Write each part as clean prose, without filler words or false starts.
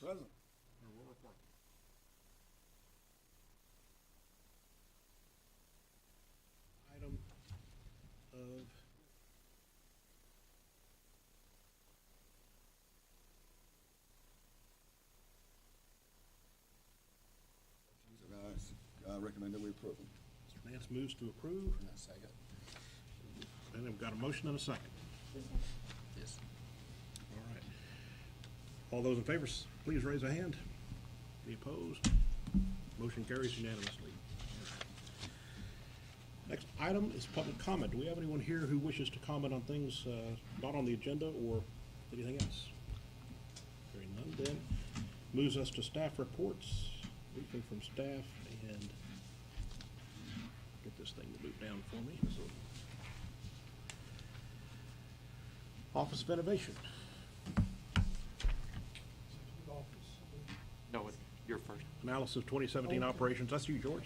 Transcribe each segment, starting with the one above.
Present. Item of I recommend that we approve them. Mr. Nance moves to approve, Second. and we've got a motion and a second. Yes. All right. All those in favor, please raise a hand. Any opposed? Motion carries unanimously. Next item is public comment. Do we have anyone here who wishes to comment on things not on the agenda or anything else? Hearing none, then moves us to staff reports. Briefing from staff, and get this thing to move down for me. So, Office of Innovation. No, you're first. Analysis of 2017 operations. That's you, George.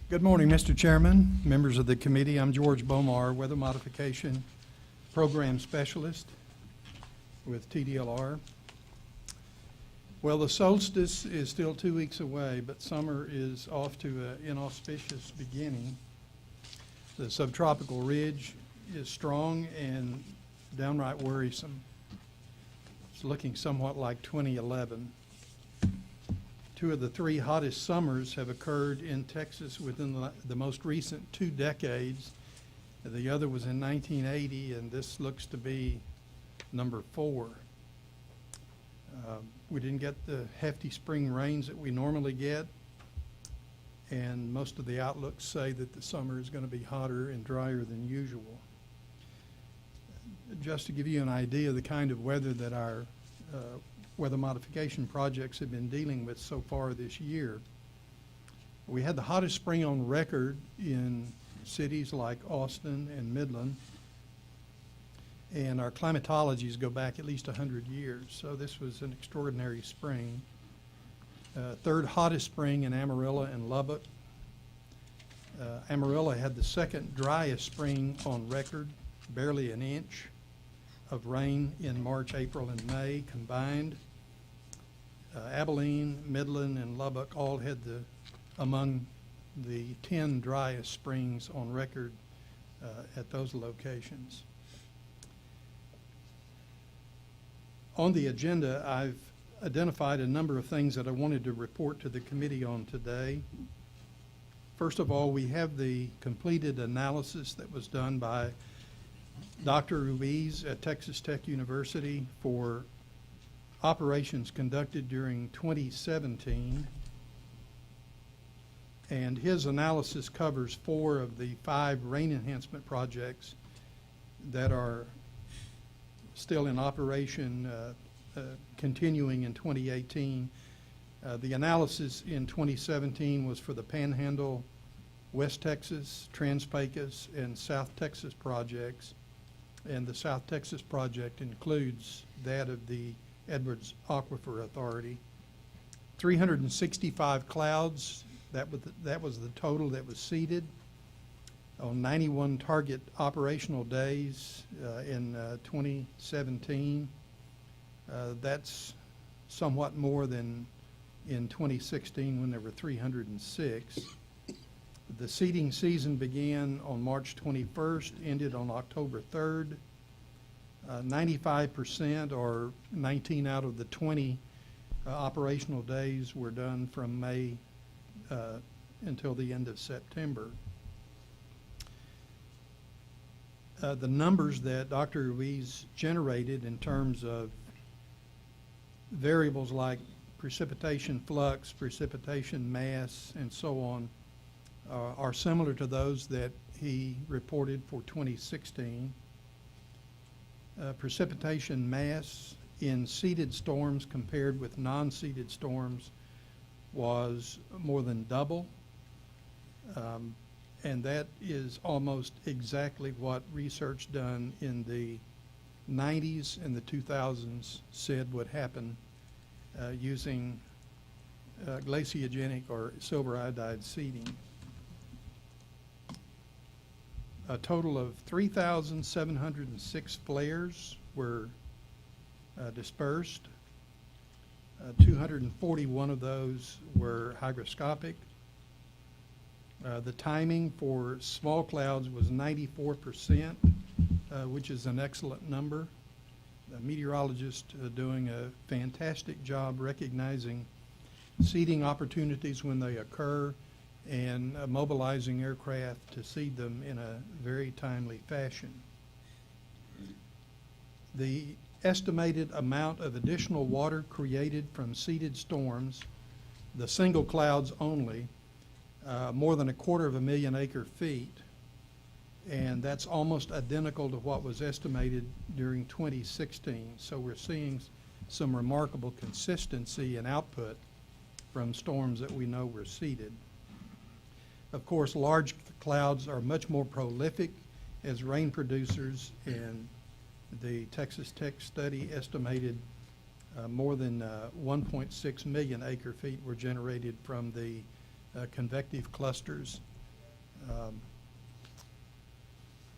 Good morning, Mr. Chairman, members of the committee. I'm George Bomar, Weather Modification Program Specialist with TDLR. Well, the solstice is still 2 weeks away, but summer is off to an inauspicious beginning. The subtropical ridge is strong and downright worrisome. It's looking somewhat like 2011. 2 of the 3 hottest summers have occurred in Texas within the most recent 2 decades. The other was in 1980, and this looks to be number 4. We didn't get the hefty spring rains that we normally get, and most of the outlooks say that the summer is going to be hotter and drier than usual. Just to give you an idea of the kind of weather that our weather modification projects have been dealing with so far this year. We had the hottest spring on record in cities like Austin and Midland, and our climatologies go back at least 100 years, so this was an extraordinary spring. Third hottest spring in Amarillo and Lubbock. Amarillo had the second driest spring on record, barely an inch of rain in March, April, and May combined. Abilene, Midland, and Lubbock all had among the 10 driest springs on record at those locations. On the agenda, I've identified a number of things that I wanted to report to the committee on today. First of all, we have the completed analysis that was done by Dr. Ruiz at Texas Tech University for operations conducted during 2017, and his analysis covers 4 of the 5 rain enhancement projects that are still in operation, continuing in 2018. The analysis in 2017 was for the Panhandle, West Texas, Trans-Pecos, and South Texas projects, and the South Texas project includes that of the Edwards Aquifer Authority. 365 clouds, that was the total that was seeded on 91 target operational days in 2017. That's somewhat more than in 2016 when there were 306. The seeding season began on March 21st, ended on October 3rd. 95% or 19 out of the 20 operational days were done from May until the end of September. The numbers that Dr. Ruiz generated in terms of variables like precipitation flux, precipitation mass, and so on are similar to those that he reported for 2016. Precipitation mass in seeded storms compared with non-seeded storms was more than double, and that is almost exactly what research done in the 90s and the 2000s said would happen using glaciogenic or silver iodide seeding. A total of 3,706 flares were dispersed. 241 of those were hygroscopic. The timing for small clouds was 94%, which is an excellent number. The meteorologist doing a fantastic job recognizing seeding opportunities when they occur and mobilizing aircraft to seed them in a very timely fashion. The estimated amount of additional water created from seeded storms, the single clouds only, more than 250,000 acre-feet, and that's almost identical to what was estimated during 2016. So we're seeing some remarkable consistency in output from storms that we know were seeded. Of course, large clouds are much more prolific as rain producers, and the Texas Tech study estimated more than 1.6 million acre-feet were generated from the convective clusters.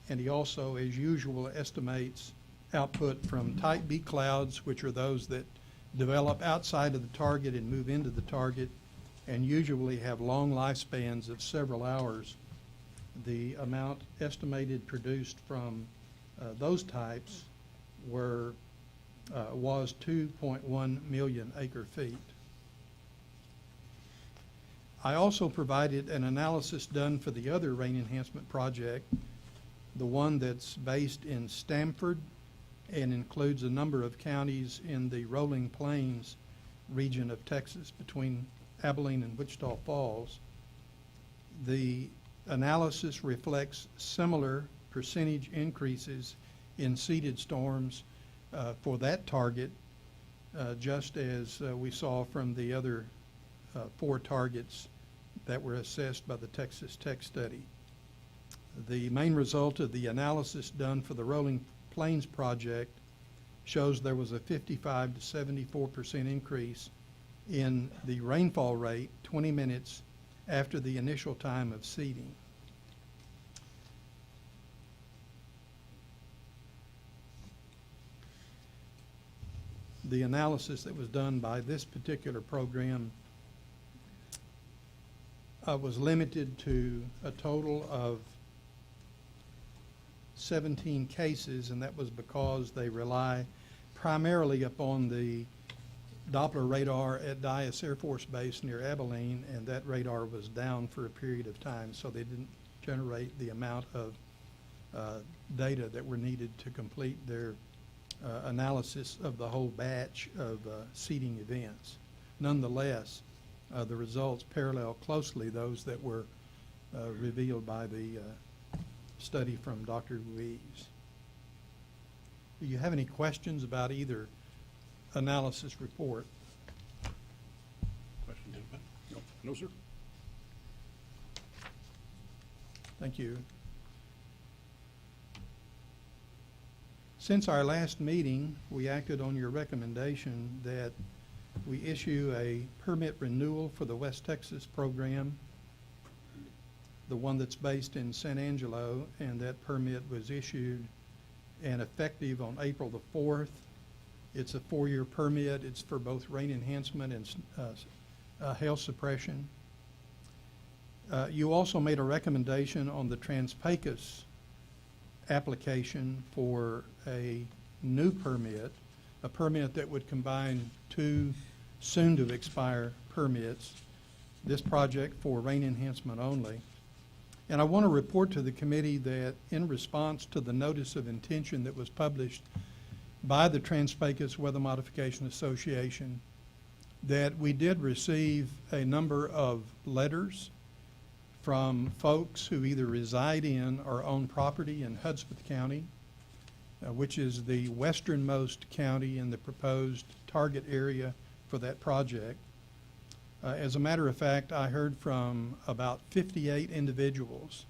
And he also, as usual, estimates output from type B clouds, which are those that develop outside of the target and move into the target and usually have long lifespans of several hours. The amount estimated produced from those types was 2.1 million acre-feet. I also provided an analysis done for the other rain enhancement project, the one that's based in Stamford and includes a number of counties in the Rolling Plains region of Texas between Abilene and Wichita Falls. The analysis reflects similar percentage increases in seeded storms for that target, just as we saw from the other 4 targets that were assessed by the Texas Tech study. The main result of the analysis done for the Rolling Plains project shows there was a 55 to 74% increase in the rainfall rate 20 minutes after the initial time of seeding. The analysis that was done by this particular program was limited to a total of 17 cases, and that was because they rely primarily upon the Doppler radar at Dyess Air Force Base near Abilene, and that radar was down for a period of time, so they didn't generate the amount of data that were needed to complete their analysis of the whole batch of seeding events. Nonetheless, the results parallel closely those that were revealed by the study from Dr. Ruiz. Do you have any questions about either analysis report? Questions, anybody? No. No, sir. Thank you. Since our last meeting, we acted on your recommendation that we issue a permit renewal for the West Texas program, the one that's based in San Angelo, and that permit was issued and effective on April the 4th. It's a 4-year permit. It's for both rain enhancement and hail suppression. You also made a recommendation on the Trans-Pecos application for a new permit, a permit that would combine 2 soon-to-expire permits, this project for rain enhancement only. And I want to report to the committee that in response to the notice of intention that was published by the Trans-Pecos Weather Modification Association, that we did receive a number of letters from folks who either reside in or own property in Hudspeth County, which is the westernmost county in the proposed target area for that project. As a matter of fact, I heard from about 58 individuals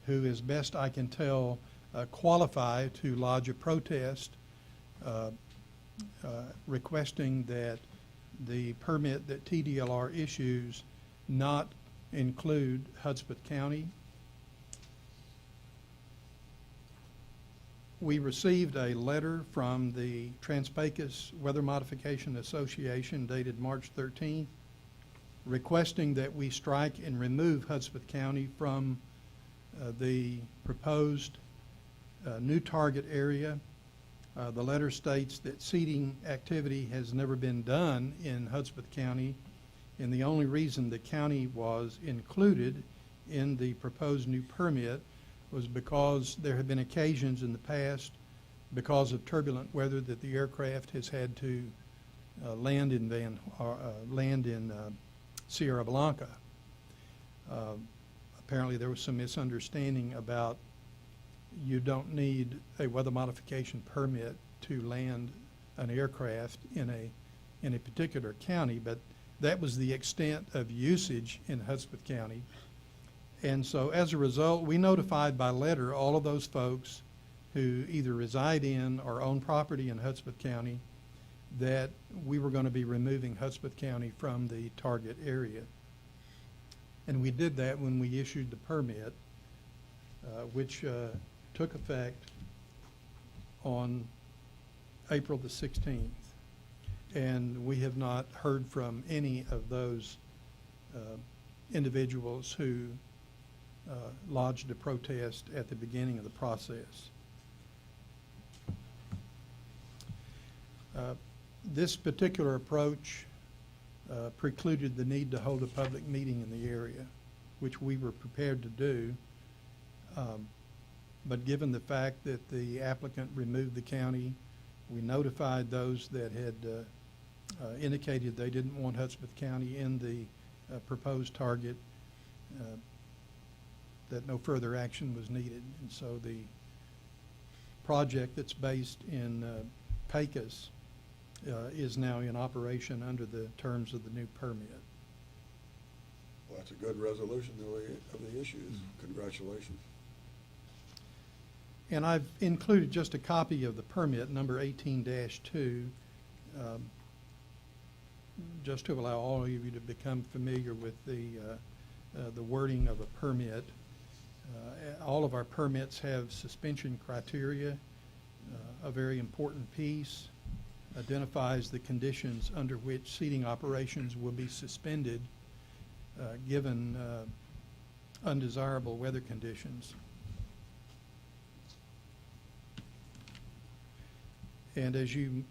who, as best I can tell, qualify to lodge a protest requesting that the permit that TDLR issues not include Hudspeth County. We received a letter from the Trans-Pecos Weather Modification Association dated March 13th, requesting that we strike and remove Hudspeth County from the proposed new target area. The letter states that seeding activity has never been done in Hudspeth County, and the only reason the county was included in the proposed new permit was because there have been occasions in the past, because of turbulent weather, that the aircraft has had to land in Sierra Blanca. Apparently there was some misunderstanding about you don't need a weather modification permit to land an aircraft in a particular county, but that was the extent of usage in Hudspeth County. And so as a result, we notified by letter all of those folks who either reside in or own property in Hudspeth County that we were going to be removing Hudspeth County from the target area. And we did that when we issued the permit, which took effect on April the 16th. And we have not heard from any of those individuals who lodged a protest at the beginning of the process. This particular approach precluded the need to hold a public meeting in the area, which we were prepared to do. But given the fact that the applicant removed the county, we notified those that had indicated they didn't want Hudspeth County in the proposed target, that no further action was needed. And so the project that's based in Pecos is now in operation under the terms of the new permit. Well, that's a good resolution of the issues. Congratulations. And I've included just a copy of the permit, number 18-2, just to allow all of you to become familiar with the wording of a permit. All of our permits have suspension criteria. A very important piece identifies the conditions under which seeding operations will be suspended given undesirable weather conditions. And as you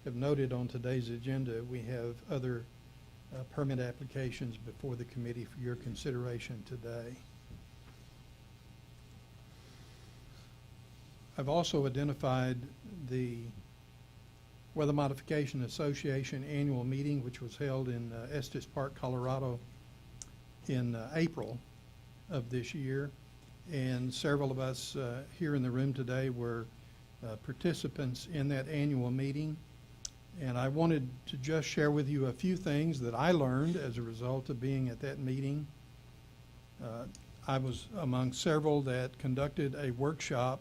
have noted on today's agenda, we have other permit applications before the committee for your consideration today. I've also identified the Weather Modification Association annual meeting, which was held in Estes Park, Colorado in April of this year. And several of us here in the room today were participants in that annual meeting. And I wanted to just share with you a few things that I learned as a result of being at that meeting. I was among several that conducted a workshop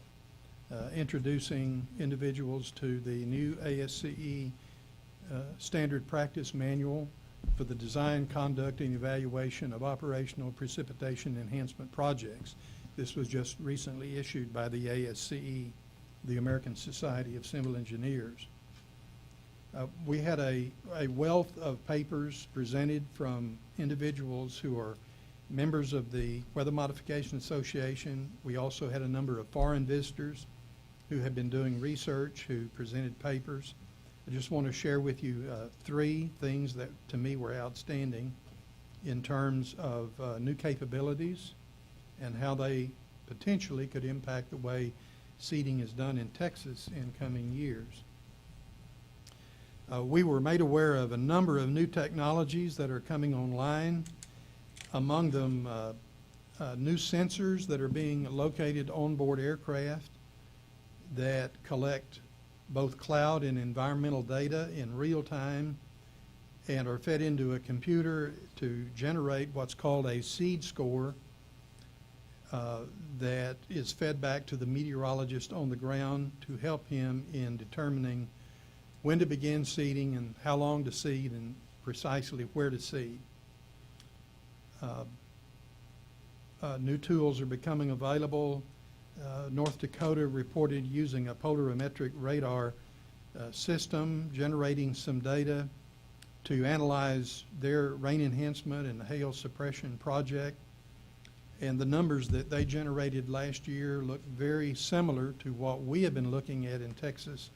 introducing individuals to the new ASCE standard practice manual for the design, conduct, and evaluation of operational precipitation enhancement projects. This was just recently issued by the ASCE, the American Society of Civil Engineers. We had a wealth of papers presented from individuals who are members of the Weather Modification Association. We also had a number of foreign visitors who have been doing research, who presented papers. I just want to share with you three things that to me were outstanding in terms of new capabilities and how they potentially could impact the way seeding is done in Texas in coming years. We were made aware of a number of new technologies that are coming online, among them new sensors that are being located on board aircraft that collect both cloud and environmental data in real time and are fed into a computer to generate what's called a seed score that is fed back to the meteorologist on the ground to help him in determining when to begin seeding and how long to seed and precisely where to seed. New tools are becoming available North Dakota reported using a polarimetric radar system, generating some data to analyze their rain enhancement and hail suppression project. And the numbers that they generated last year look very similar to what we have been looking at in Texas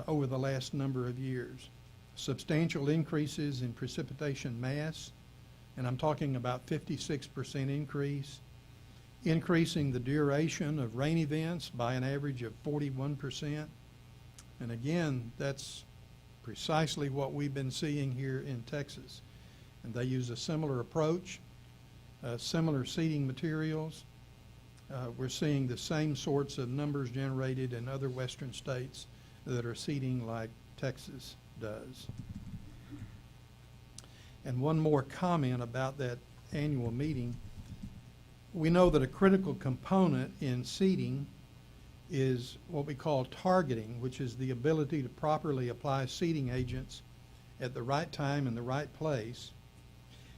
over the last number of years. Substantial increases in precipitation mass, and I'm talking about 56% increase, increasing the duration of rain events by an average of 41%. And again, that's precisely what we've been seeing here in Texas. And they use a similar approach, similar seeding materials. We're seeing the same sorts of numbers generated in other western states that are seeding like Texas does. And one more comment about that annual meeting. We know that a critical component in seeding is what we call targeting, which is the ability to properly apply seeding agents at the right time and the right place.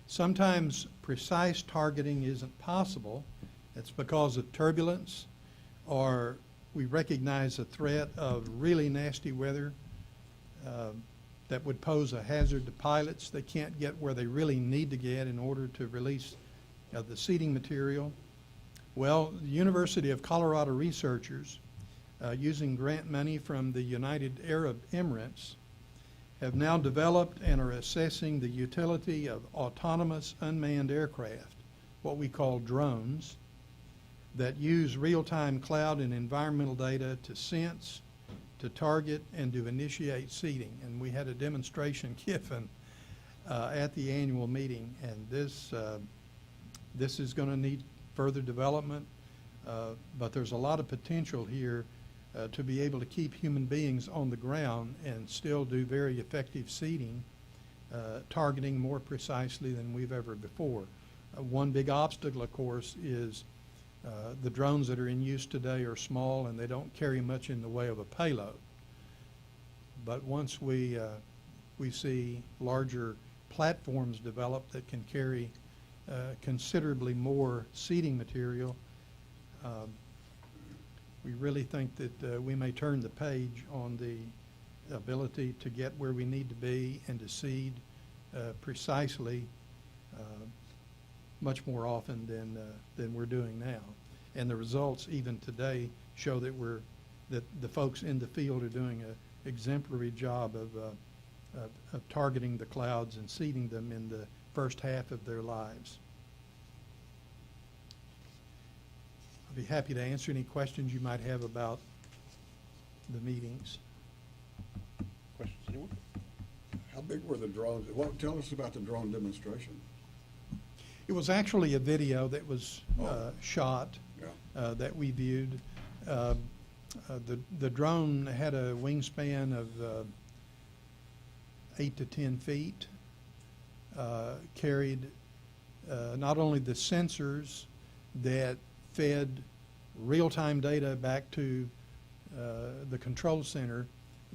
Sometimes precise targeting isn't possible. It's because of turbulence, or we recognize a threat of really nasty weather that would pose a hazard to pilots. They can't get where they really need to get in order to release the seeding material. Well, the University of Colorado researchers, using grant money from the United Arab Emirates, have now developed and are assessing the utility of autonomous unmanned aircraft, what we call drones, that use real-time cloud and environmental data to sense, to target, and to initiate seeding. And we had a demonstration given at the annual meeting, and this is going to need further development, but there's a lot of potential here to be able to keep human beings on the ground and still do very effective seeding, targeting more precisely than we've ever before. One big obstacle, of course, is the drones that are in use today are small and they don't carry much in the way of a payload. But once we see larger platforms develop that can carry considerably more seeding material, we really think that we may turn the page on the ability to get where we need to be and to seed precisely much more often than we're doing now. And the results even today show that the folks in the field are doing an exemplary job of targeting the clouds and seeding them in the first half of their lives. I'll be happy to answer any questions you might have about the meetings. Questions, anyone? How big were the drones? Well, tell us about the drone demonstration. It was actually a video that was shot that we viewed. The drone had a wingspan of 8 to 10 feet, carried not only the sensors that fed real-time data back to the control center,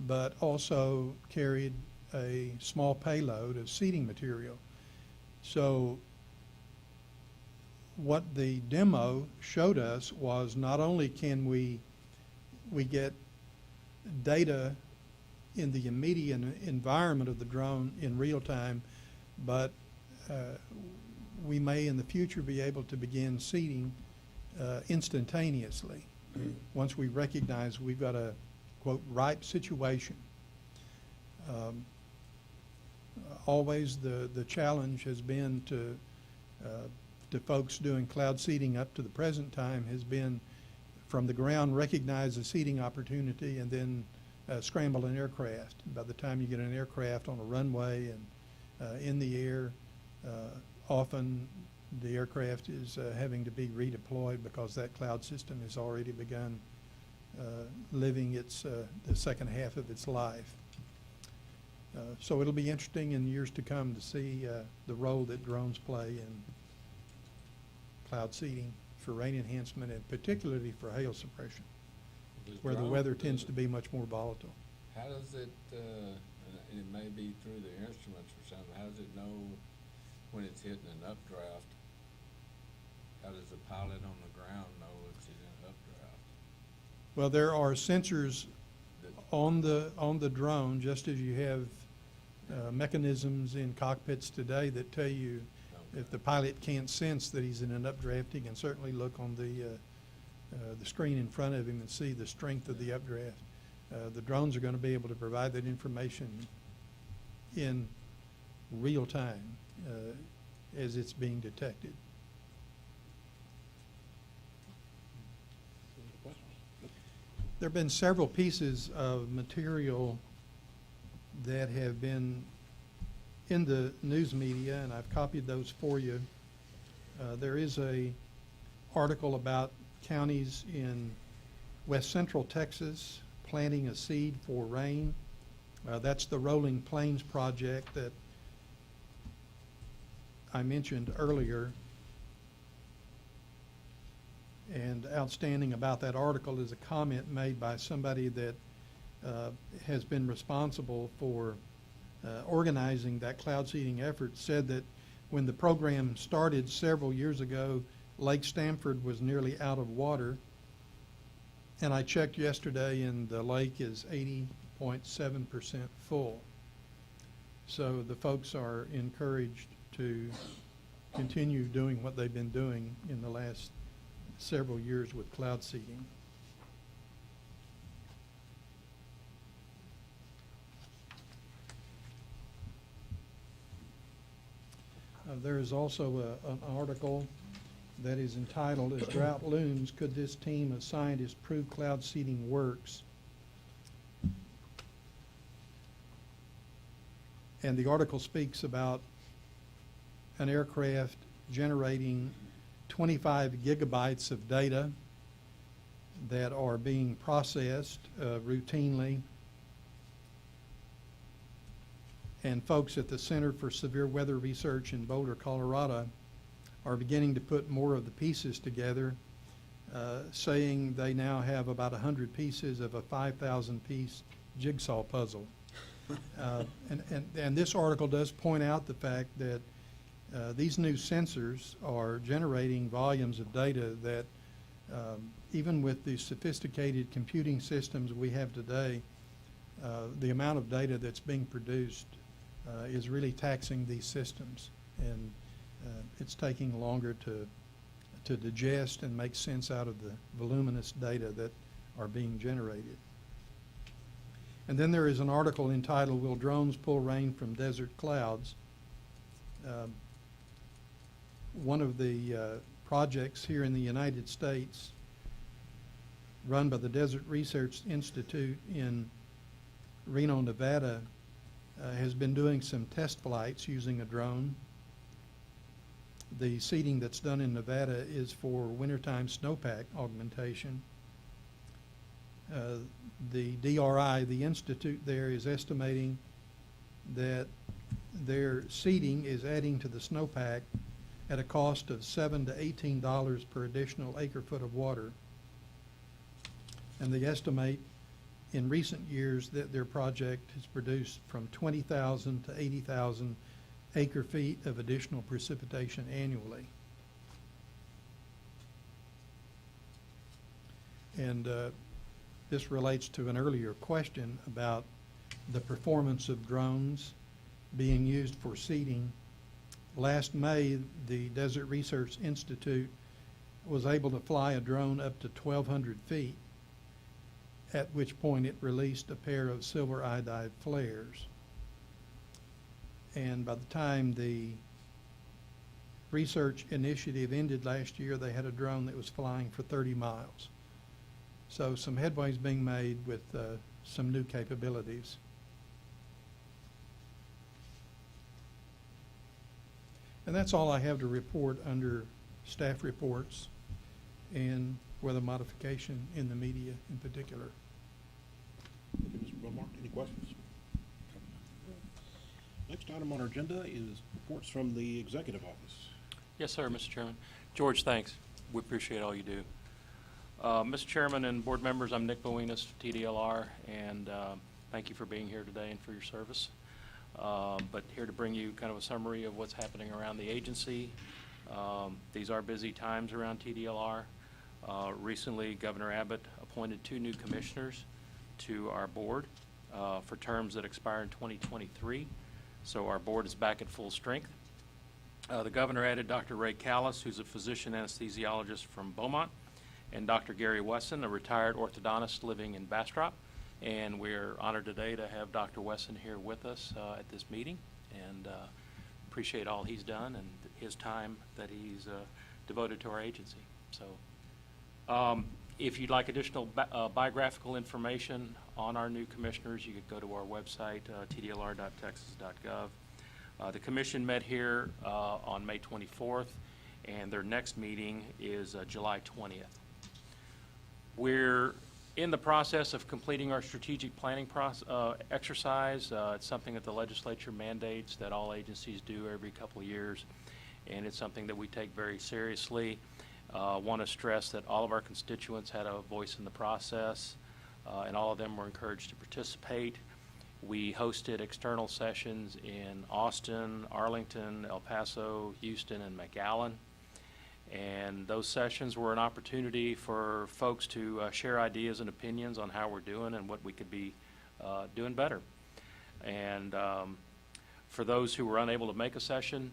but also carried a small payload of seeding material. So what the demo showed us was not only can we get data in the immediate environment of the drone in real time, but we may in the future be able to begin seeding instantaneously once we recognize we've got a, quote, ripe situation. Always the challenge has been to folks doing cloud seeding up to the present time has been from the ground recognize a seeding opportunity and then scramble an aircraft. By the time you get an aircraft on a runway and in the air, often the aircraft is having to be redeployed because that cloud system has already begun living the second half of its life. So it'll be interesting in years to come to see the role that drones play in cloud seeding for rain enhancement and particularly for hail suppression, where the weather tends to be much more volatile. How does it, and it may be through the instruments or something, how does it know when it's hitting an updraft? How does the pilot on the ground know it's in an updraft? Well, there are sensors on the drone, just as you have mechanisms in cockpits today that tell you if the pilot can't sense that he's in an updraft, he can certainly look on the screen in front of him and see the strength of the updraft. The drones are going to be able to provide that information in real time as it's being detected. There have been several pieces of material that have been in the news media, and I've copied those for you. There is a article about counties in west central Texas planting a seed for rain. That's the Rolling Plains project that I mentioned earlier. And outstanding about that article is a comment made by somebody that has been responsible for organizing that cloud seeding effort, said that when the program started several years ago, Lake Stamford was nearly out of water. And I checked yesterday and the lake is 80.7% full. So the folks are encouraged to continue doing what they've been doing in the last several years with cloud seeding. There is also an article that is entitled, "As Drought Looms, Could This Team of Scientists Prove Cloud Seeding Works?" And the article speaks about an aircraft generating 25 gigabytes of data that are being processed routinely. And folks at the Center for Severe Weather Research in Boulder, Colorado, are beginning to put more of the pieces together, saying they now have about 100 pieces of a 5,000-piece jigsaw puzzle. And this article does point out the fact that these new sensors are generating volumes of data that even with the sophisticated computing systems we have today, the amount of data that's being produced is really taxing these systems, and it's taking longer to digest and make sense out of the voluminous data that are being generated. And then there is an article entitled, "Will Drones Pull Rain from Desert Clouds?" One of the projects here in the United States run by the Desert Research Institute in Reno, Nevada, has been doing some test flights using a drone. The seeding that's done in Nevada is for wintertime snowpack augmentation. The DRI, the institute there, is estimating that their seeding is adding to the snowpack at a cost of $7 to $18 per additional acre-foot of water. And they estimate in recent years that their project has produced from 20,000 to 80,000 acre-feet of additional precipitation annually. And this relates to an earlier question about the performance of drones being used for seeding. Last May, the Desert Research Institute was able to fly a drone up to 1,200 feet, at which point it released a pair of silver iodide flares. And by the time the research initiative ended last year, they had a drone that was flying for 30 miles. So some headway is being made with some new capabilities. And that's all I have to report under staff reports and weather modification in the media in particular. Thank you, Mr. Beaumont. Any questions? Next item on our agenda is reports from the Executive Office. Yes, sir, Mr. Chairman. George, thanks. We appreciate all you do. Mr. Chairman and board members, I'm Nick Bowinas, TDLR, and thank you for being here today and for your service. But here to bring you kind of a summary of what's happening around the agency. These are busy times around TDLR. Recently, Governor Abbott appointed 2 new commissioners to our board for terms that expire in 2023. So our board is back at full strength. The governor added Dr. Ray Callis, who's a physician anesthesiologist from Beaumont, and Dr. Gary Wesson, a retired orthodontist living in Bastrop. And we're honored today to have Dr. Wesson here with us at this meeting, and appreciate all he's done and his time that he's devoted to our agency. So if you'd like additional biographical information on our new commissioners, you could go to our website, tdlr.texas.gov. The commission met here on May 24th, and their next meeting is July 20th. We're in the process of completing our strategic planning exercise. It's something that the legislature mandates that all agencies do every couple of years, and it's something that we take very seriously. Want to stress that all of our constituents had a voice in the process, and all of them were encouraged to participate. We hosted external sessions in Austin, Arlington, El Paso, Houston, and McAllen. And those sessions were an opportunity for folks to share ideas and opinions on how we're doing and what we could be doing better. And for those who were unable to make a session,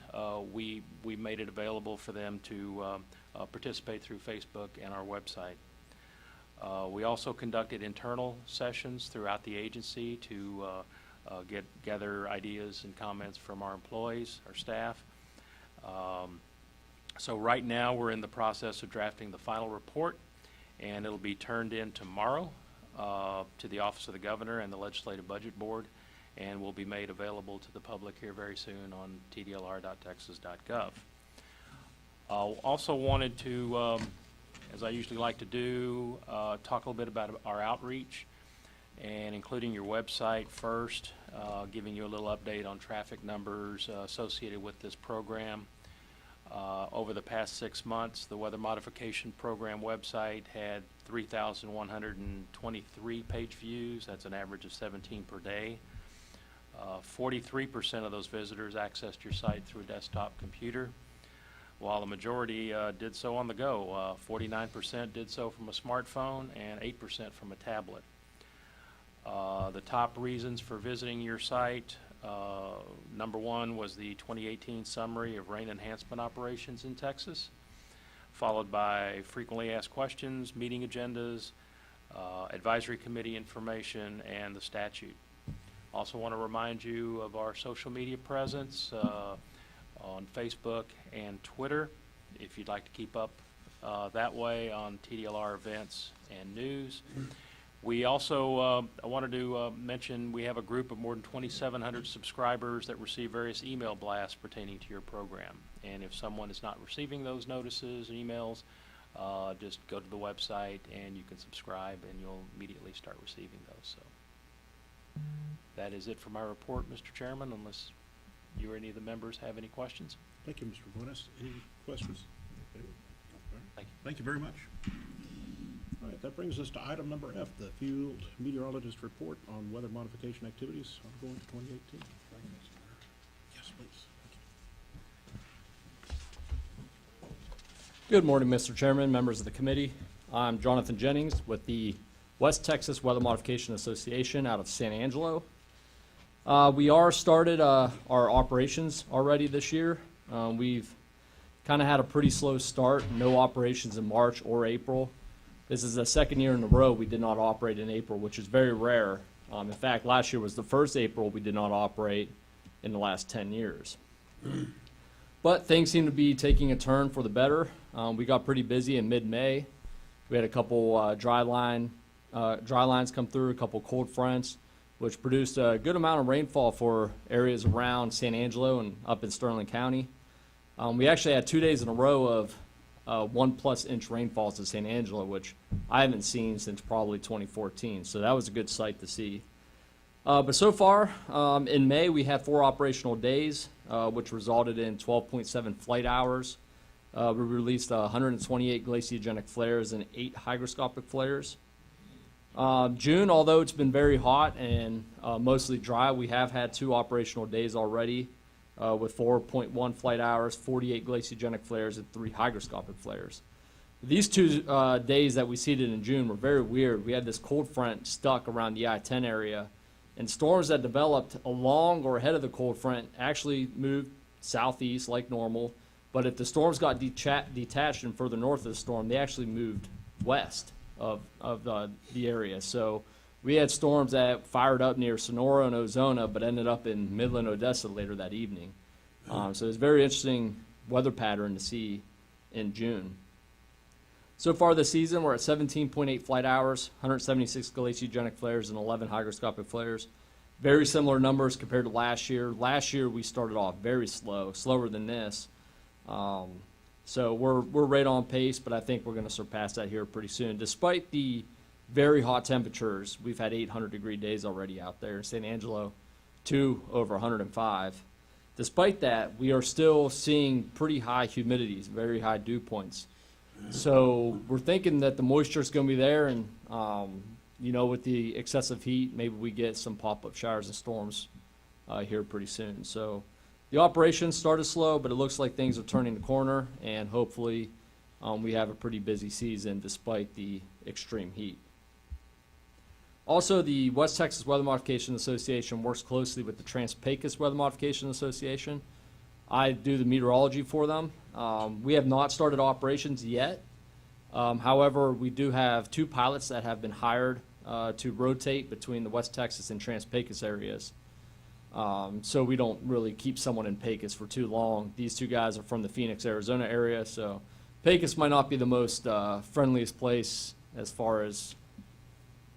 we made it available for them to participate through Facebook and our website. We also conducted internal sessions throughout the agency to gather ideas and comments from our employees, our staff. So right now we're in the process of drafting the final report, and it'll be turned in tomorrow to the Office of the Governor and the Legislative Budget Board, and will be made available to the public here very soon on tdlr.texas.gov. Also wanted to, as I usually like to do, talk a little bit about our outreach, and including your website first, giving you a little update on traffic numbers associated with this program. Over the past 6 months, the Weather Modification Program website had 3,123 page views. That's an average of 17 per day. 43% of those visitors accessed your site through a desktop computer, while the majority did so on the go. 49% did so from a smartphone and 8% from a tablet. The top reasons for visiting your site, number 1 was the 2018 summary of rain enhancement operations in Texas, followed by frequently asked questions, meeting agendas, advisory committee information, and the statute. Also want to remind you of our social media presence on Facebook and Twitter, if you'd like to keep up that way on TDLR events and news. We also I wanted to mention we have a group of more than 2,700 subscribers that receive various email blasts pertaining to your program. And if someone is not receiving those notices and emails, just go to the website and you can subscribe, and you'll immediately start receiving those. So that is it for my report, Mr. Chairman, unless you or any of the members have any questions. Thank you, Mr. Buenas. Any questions? Thank you. Thank you very much. All right, that brings us to item number F, the Field Meteorologist Report on weather modification activities ongoing to 2018. Yes, please. Good morning, Mr. Chairman, members of the committee. I'm Jonathan Jennings with the West Texas Weather Modification Association out of San Angelo. We are started our operations already this year. We've kind of had a pretty slow start, no operations in March or April. This is the second year in a row we did not operate in April, which is very rare. In fact, last year was the first April we did not operate in the last 10 years. But things seem to be taking a turn for the better. We got pretty busy in mid-May. We had a couple dry lines come through, a couple cold fronts, which produced a good amount of rainfall for areas around San Angelo and up in Sterling County. We actually had 2 days in a row of 1+ inch rainfalls in San Angelo, which I haven't seen since probably 2014. So that was a good sight to see. But so far, in May, we had 4 operational days, which resulted in 12.7 flight hours. We released 128 glaciogenic flares and 8 hygroscopic flares. June, although it's been very hot and mostly dry, we have had 2 operational days already with 4.1 flight hours, 48 glaciogenic flares, and 3 hygroscopic flares. These two days that we seeded in June were very weird. We had this cold front stuck around the I-10 area, and storms that developed along or ahead of the cold front actually moved southeast like normal. But if the storms got detached and further north of the storm, they actually moved west of the area. So we had storms that fired up near Sonora and Ozona, but ended up in Midland, Odessa later that evening. So it's a very interesting weather pattern to see in June. So far this season, we're at 17.8 flight hours, 176 glaciogenic flares, and 11 hygroscopic flares. Very similar numbers compared to last year. Last year, we started off very slow, slower than this. So we're right on pace, but I think we're going to surpass that here pretty soon. Despite the very hot temperatures, we've had 800-degree days already out there. San Angelo, 2 over 105. Despite that, we are still seeing pretty high humidities, very high dew points. So we're thinking that the moisture is going to be there, and with the excessive heat, maybe we get some pop-up showers and storms here pretty soon. So the operation started slow, but it looks like things are turning the corner, and hopefully we have a pretty busy season despite the extreme heat. Also, the West Texas Weather Modification Association works closely with the Trans-Pecos Weather Modification Association. I do the meteorology for them. We have not started operations yet. However, we do have 2 pilots that have been hired to rotate between the West Texas and Trans-Pecos areas. So we don't really keep someone in Pecos for too long. These 2 guys are from the Phoenix, Arizona area, so Pecos might not be the most friendliest place as far as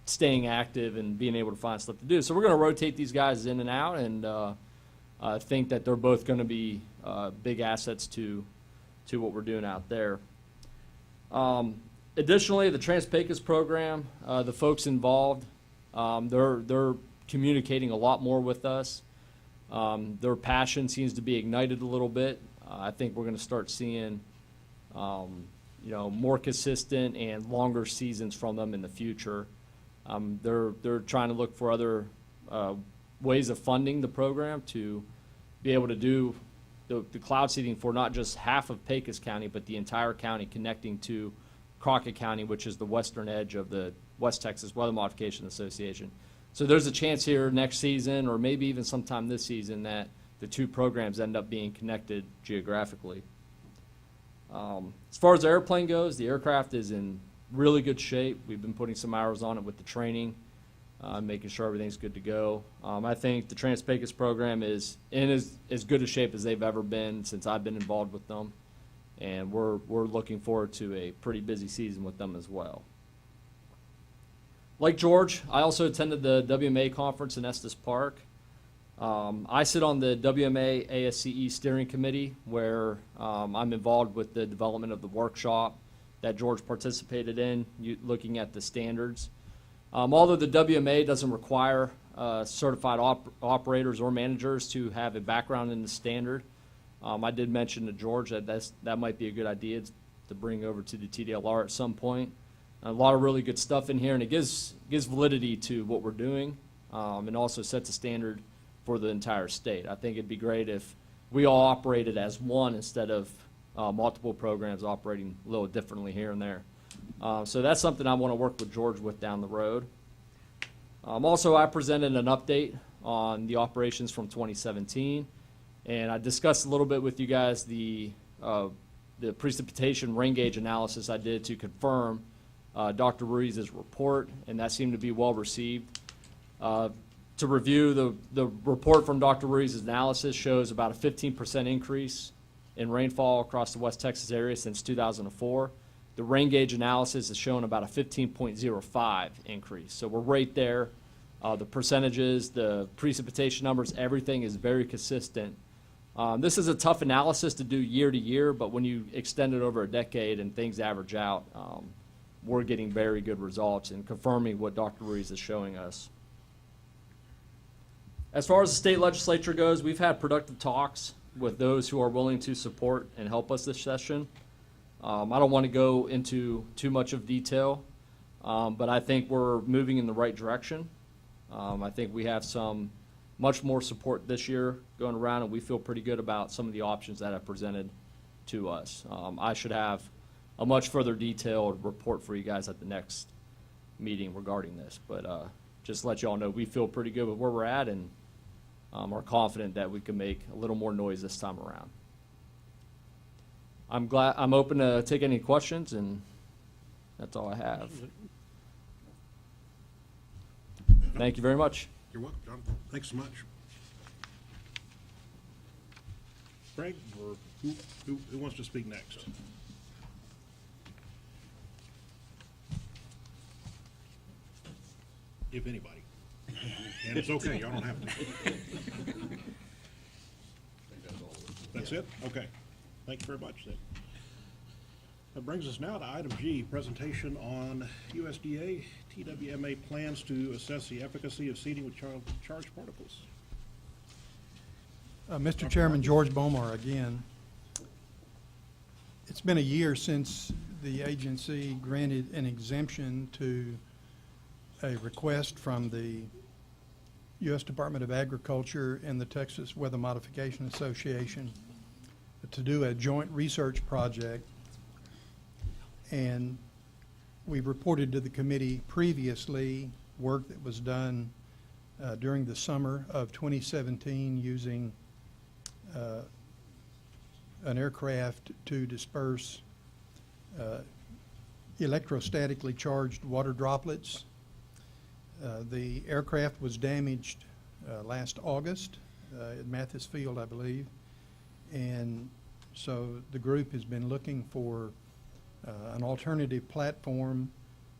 staying active and being able to find stuff to do. So we're going to rotate these guys in and out, and I think that they're both going to be big assets to what we're doing out there. Additionally, the Trans-Pecos program, the folks involved, they're communicating a lot more with us. Their passion seems to be ignited a little bit. I think we're going to start seeing more consistent and longer seasons from them in the future. They're trying to look for other ways of funding the program to be able to do the cloud seeding for not just half of Pecos County, but the entire county connecting to Crockett County, which is the western edge of the West Texas Weather Modification Association. So there's a chance here next season, or maybe even sometime this season, that the 2 programs end up being connected geographically. As far as the airplane goes, the aircraft is in really good shape. We've been putting some hours on it with the training, making sure everything's good to go. I think the Trans-Pecos program is in as good a shape as they've ever been since I've been involved with them, and we're looking forward to a pretty busy season with them as well. Like George, I also attended the WMA conference in Estes Park. I sit on the WMA ASCE steering committee, where I'm involved with the development of the workshop that George participated in, looking at the standards. Although the WMA doesn't require certified operators or managers to have a background in the standard, I did mention to George that might be a good idea to bring over to the TDLR at some point. A lot of really good stuff in here, and it gives validity to what we're doing, and also sets a standard for the entire state. I think it'd be great if we all operated as one instead of multiple programs operating a little differently here and there. So that's something I want to work with George with down the road. Also, I presented an update on the operations from 2017, and I discussed a little bit with you guys the precipitation rain gauge analysis I did to confirm Dr. Ruiz's report, and that seemed to be well received. To review, the report from Dr. Ruiz's analysis shows about a 15% increase in rainfall across the West Texas area since 2004. The rain gauge analysis has shown about a 15.05 increase. So we're right there. The percentages, the precipitation numbers, everything is very consistent. This is a tough analysis to do year to year, but when you extend it over a decade and things average out, we're getting very good results and confirming what Dr. Ruiz is showing us. As far as the state legislature goes, we've had productive talks with those who are willing to support and help us this session. I don't want to go into too much of detail, but I think we're moving in the right direction. I think we have some much more support this year going around, and we feel pretty good about some of the options that have presented to us. I should have a much further detailed report for you guys at the next meeting regarding this. But just to let you all know, we feel pretty good with where we're at, and are confident that we can make a little more noise this time around. I'm open to take any questions, and that's all I have. Thank you very much. You're welcome, Jonathan. Thanks so much. Craig, or who wants to speak next? If anybody. And it's okay, y'all don't have to. That's it? Okay. Thank you very much, then. That brings us now to item G, presentation on USDA TWMA plans to assess the efficacy of seeding with charged particles. Mr. Chairman, George Bomar again. It's been a year since the agency granted an exemption to a request from the U.S. Department of Agriculture and the Texas Weather Modification Association to do a joint research project. And we've reported to the committee previously work that was done during the summer of 2017 using an aircraft to disperse electrostatically charged water droplets. The aircraft was damaged last August at Mathis Field, I believe. And so the group has been looking for an alternative platform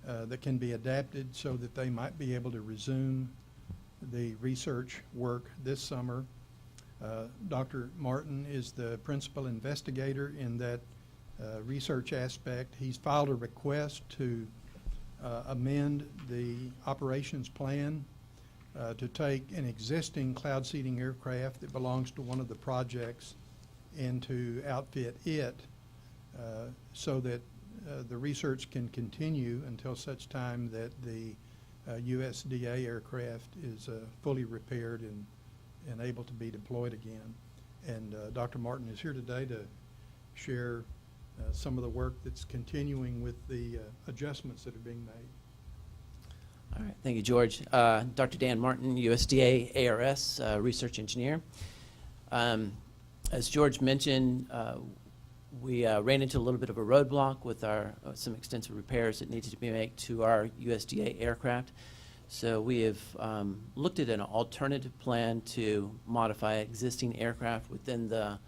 that can be adapted so that they might be able to resume the research work this summer. Dr. Martin is the principal investigator in that research aspect. He's filed a request to amend the operations plan to take an existing cloud seeding aircraft that belongs to one of the projects and to outfit it so that the research can continue until such time that the USDA aircraft is fully repaired and able to be deployed again. And Dr. Martin is here today to share some of the work that's continuing with the adjustments that are being made. All right, thank you, George. Dr. Dan Martin, USDA ARS research engineer. As George mentioned, we ran into a little bit of a roadblock with our some extensive repairs that needed to be made to our USDA aircraft. So we have looked at an alternative plan to modify existing aircraft within the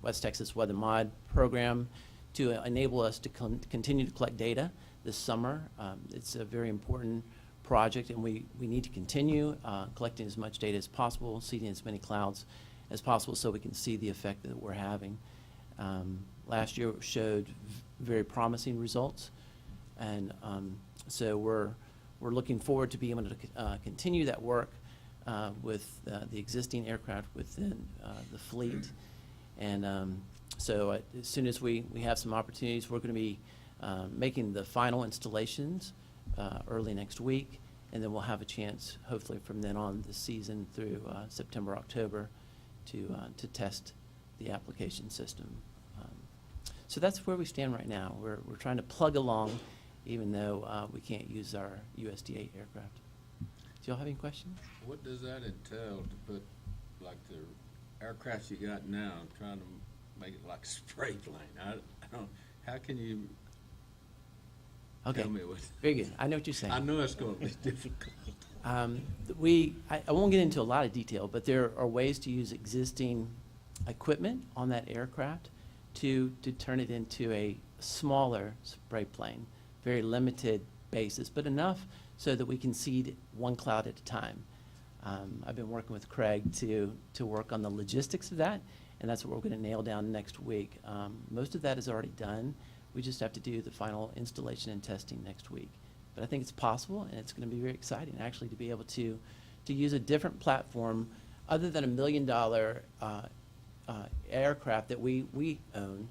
West Texas Weather Mod program to enable us to continue to collect data this summer. It's a very important project, and we need to continue collecting as much data as possible, seeding as many clouds as possible so we can see the effect that we're having. Last year showed very promising results, and so we're looking forward to being able to continue that work with the existing aircraft within the fleet. And so as soon as we have some opportunities, we're going to be making the final installations early next week, and then we'll have a chance, hopefully from then on this season through September, October, to test the application system. So that's where we stand right now. We're trying to plug along, even though we can't use our USDA aircraft. Do y'all have any questions? What does that entail to put, like the aircraft you got now, trying to make it like a spray plane? I don't, how can you Okay, tell me what? very good. I know what you're saying. I know it's going to be difficult. I won't get into a lot of detail, but there are ways to use existing equipment on that aircraft to turn it into a smaller spray plane, very limited basis, but enough so that we can seed one cloud at a time. I've been working with Craig to work on the logistics of that, and that's what we're going to nail down next week. Most of that is already done. We just have to do the final installation and testing next week. But I think it's possible, and it's going to be very exciting, actually, to be able to use a different platform other than $1 million aircraft that we own,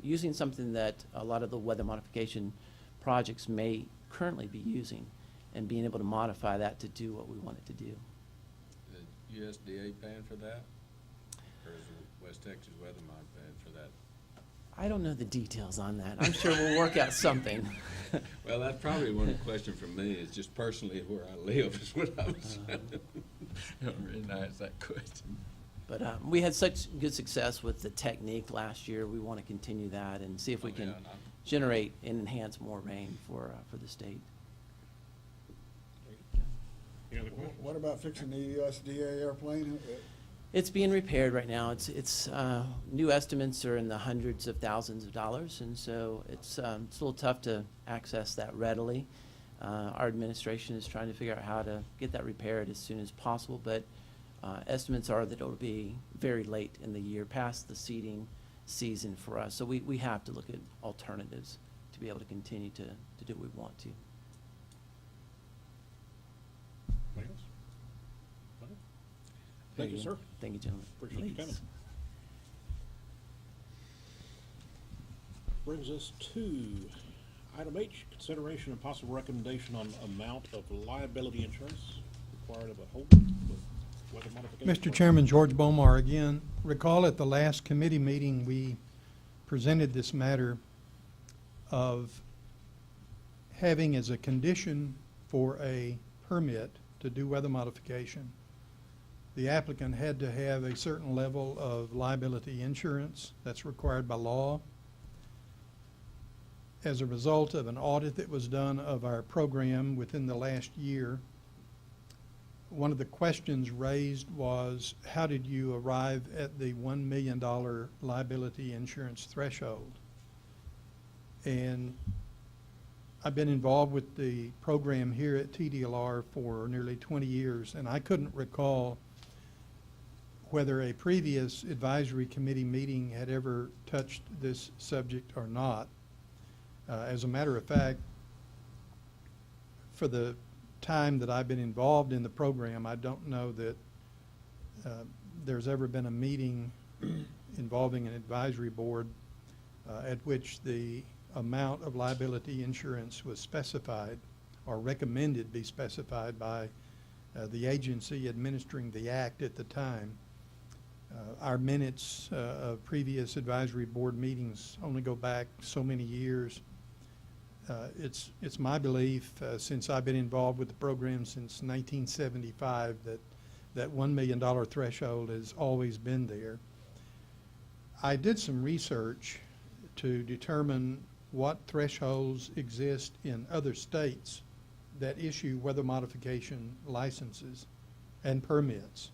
using something that a lot of the weather modification projects may currently be using, and being able to modify that to do what we want it to do. The USDA paying for that? Or is the West Texas Weather Mod paying for that? I don't know the details on that. I'm sure we'll work out something. Well, that's probably one question for me, is just personally where I live is what I was saying. I don't really know ask that question. But we had such good success with the technique last year. We want to continue that and see if we can generate and enhance more rain for the state. Any other questions? What about fixing the USDA airplane? It's being repaired right now. It's new estimates are in the hundreds of thousands of dollars, and so it's a little tough to access that readily. Our administration is trying to figure out how to get that repaired as soon as possible, but estimates are that it'll be very late in the year, past the seeding season for us. So we have to look at alternatives to be able to continue to do what we want to. Anybody else? Okay. Thank you, sir. Thank you, gentlemen. Appreciate you coming. Ladies. Brings us to item H, consideration and possible recommendation on amount of liability insurance required of a home with weather modification. Mr. Chairman, George Bomar again. Recall at the last committee meeting, we presented this matter of having as a condition for a permit to do weather modification, the applicant had to have a certain level of liability insurance that's required by law. As a result of an audit that was done of our program within the last year, one of the questions raised was, how did you arrive at the $1 million liability insurance threshold? And I've been involved with the program here at TDLR for nearly 20 years, and I couldn't recall whether a previous advisory committee meeting had ever touched this subject or not. As a matter of fact, for the time that I've been involved in the program, I don't know that there's ever been a meeting involving an advisory board at which the amount of liability insurance was specified or recommended be specified by the agency administering the act at the time. Our minutes of previous advisory board meetings only go back so many years. It's my belief, since I've been involved with the program since 1975, that $1 million threshold has always been there. I did some research to determine what thresholds exist in other states that issue weather modification licenses and permits.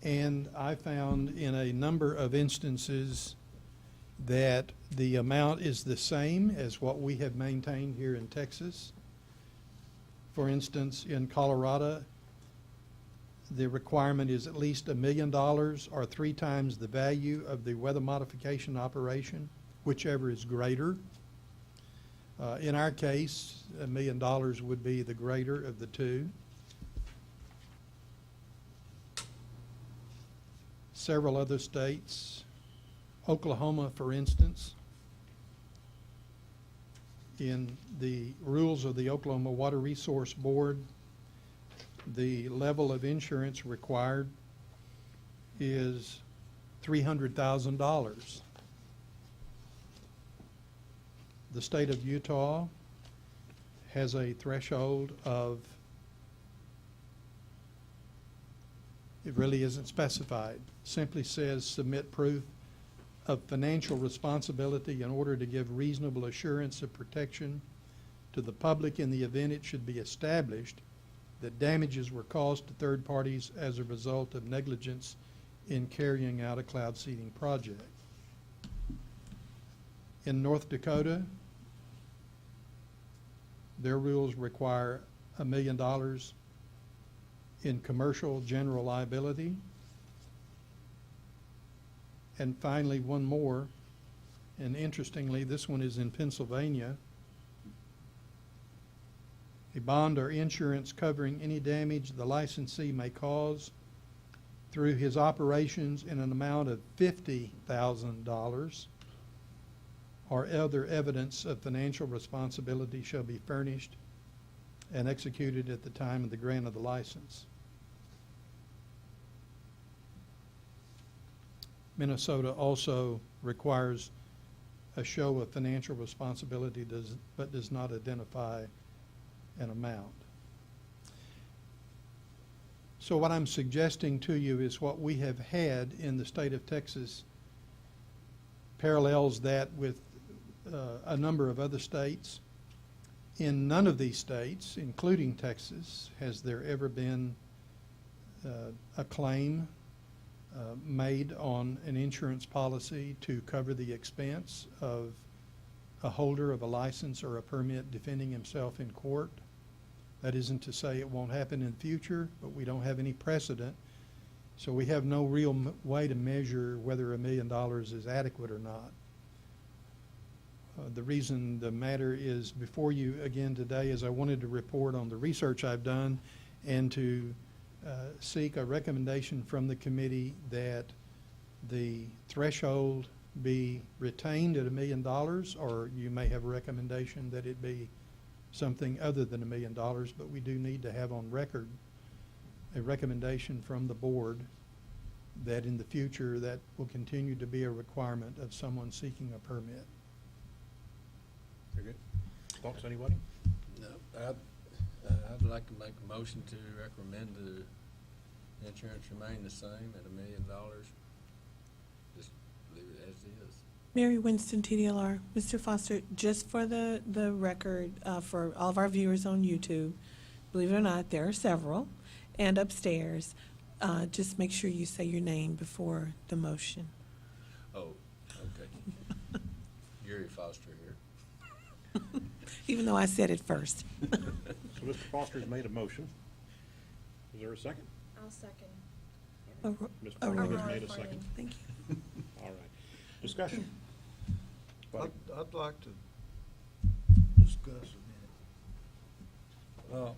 And I found in a number of instances that the amount is the same as what we have maintained here in Texas. For instance, in Colorado, the requirement is at least $1 million or 3 times the value of the weather modification operation, whichever is greater. In our case, $1 million would be the greater of the two. Several other states, Oklahoma, for instance, in the rules of the Oklahoma Water Resource Board, the level of insurance required is $300,000. The state of Utah has a threshold of, it really isn't specified, simply says submit proof of financial responsibility in order to give reasonable assurance of protection to the public in the event it should be established that damages were caused to third parties as a result of negligence in carrying out a cloud seeding project. In North Dakota, their rules require $1 million in commercial general liability. And finally, one more, and interestingly, this one is in Pennsylvania. A bond or insurance covering any damage the licensee may cause through his operations in an amount of $50,000 or other evidence of financial responsibility shall be furnished and executed at the time of the grant of the license. Minnesota also requires a show of financial responsibility but does not identify an amount. So what I'm suggesting to you is what we have had in the state of Texas parallels that with a number of other states. In none of these states, including Texas, has there ever been a claim made on an insurance policy to cover the expense of a holder of a license or a permit defending himself in court. That isn't to say it won't happen in the future, but we don't have any precedent. So we have no real way to measure whether $1 million is adequate or not. The reason the matter is before you again today is I wanted to report on the research I've done and to seek a recommendation from the committee that the threshold be retained at $1 million, or you may have a recommendation that it be something other than $1 million, but we do need to have on record a recommendation from the board that in the future that will continue to be a requirement of someone seeking a permit. Very good. Thoughts, anybody? No, I'd like to make a motion to recommend the insurance remain the same at $1 million. Just leave it as is. Mary Winston, TDLR. Mr. Foster, just for the record, for all of our viewers on YouTube, believe it or not, there are several, and upstairs, just make sure you say your name before the motion. Oh, okay. Gary Foster here. Even though I said it first. So Mr. Foster's made a motion. Is there a second? I'll second. Ms. Aurora. Farley has made a second. Thank you. All right. Discussion? I'd like to discuss a minute.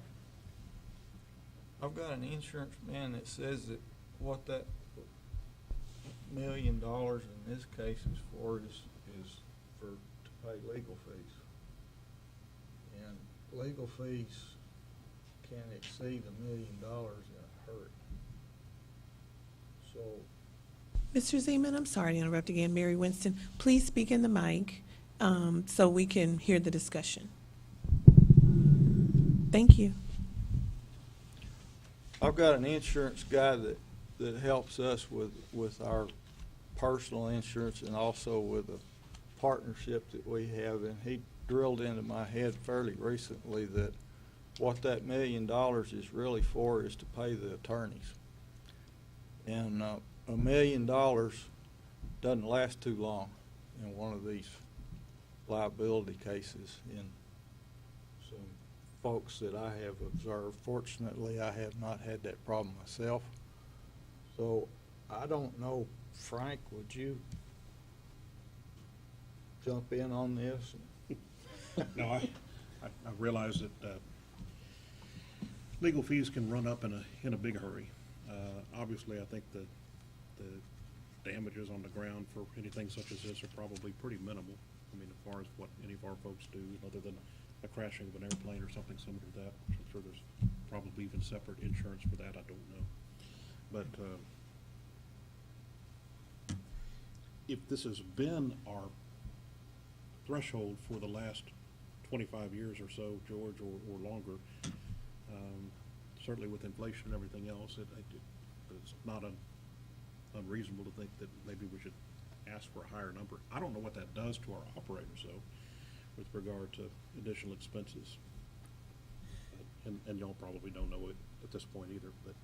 I've got an insurance man that says that what that $1 million in this case is for is for to pay legal fees. And legal fees can exceed $1 million in a hurry. So Mr. Zeman, I'm sorry to interrupt again. Mary Winston, please speak in the mic so we can hear the discussion. Thank you. I've got an insurance guy that helps us with our personal insurance and also with a partnership that we have, and he drilled into my head fairly recently that what that $1 million is really for is to pay the attorneys. And $1 million doesn't last too long in one of these liability cases. And some folks that I have observed, fortunately I have not had that problem myself. So I don't know, Frank, would you jump in on this? No, I realize that legal fees can run up in a big hurry. Obviously, I think the damages on the ground for anything such as this are probably pretty minimal. I mean, as far as what any of our folks do, other than a crashing of an airplane or something similar to that, which I'm sure there's probably even separate insurance for that, I don't know. But if this has been our threshold for the last 25 years or so, George, or longer, certainly with inflation and everything else, it's not unreasonable to think that maybe we should ask for a higher number. I don't know what that does to our operators, though, with regard to additional expenses. And y'all probably don't know it at this point either, but.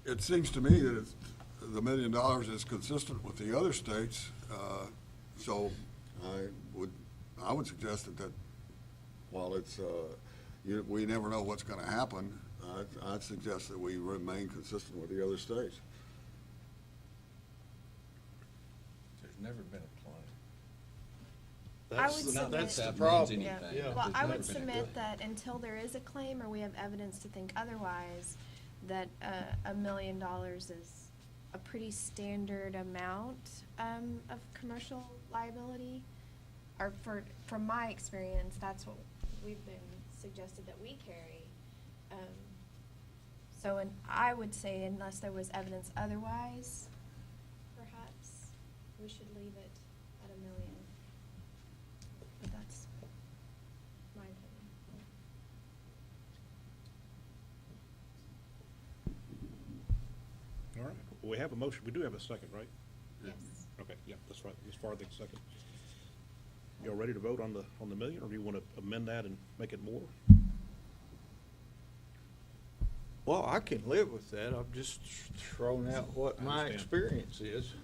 It seems to me that the $1 million is consistent with the other states, so I would suggest that while it's, we never know what's gonna happen, I'd suggest that we remain consistent with the other states. There's never been a claim. I would submit, That's the That means problem. anything. Yeah. well, There's I never would been a submit claim. that until there is a claim or we have evidence to think otherwise, that $1 million is a pretty standard amount of commercial liability. Or from my experience, that's what we've been suggested that we carry. I would say unless there was evidence otherwise, we should leave it at $1 million. But that's my opinion. All right, well, we have a motion, we do have a second, right? Yes. Okay, yeah, that's right, Ms. Farthing, second. Y'all ready to vote on the $1 million, or do you want to amend that and make it more? Well, I can live with that. I've just thrown out what I my understand. experience is.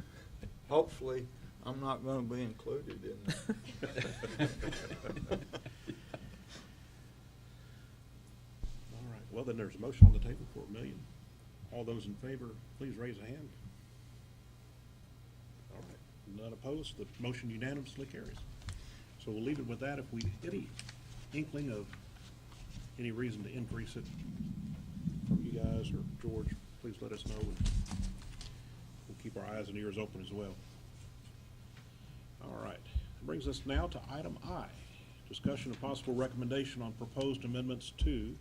Hopefully, I'm not gonna be included in that. All right, well, then there's a motion on the table for $1 million. All those in favor, please raise a hand. All right, none opposed, the motion unanimously carries. So we'll leave it with that. If we, any inkling of any reason to increase it from you guys or George, please let us know, and we'll keep our eyes and ears open as well. All right, that brings us now to item I, discussion of possible recommendation on proposed amendments to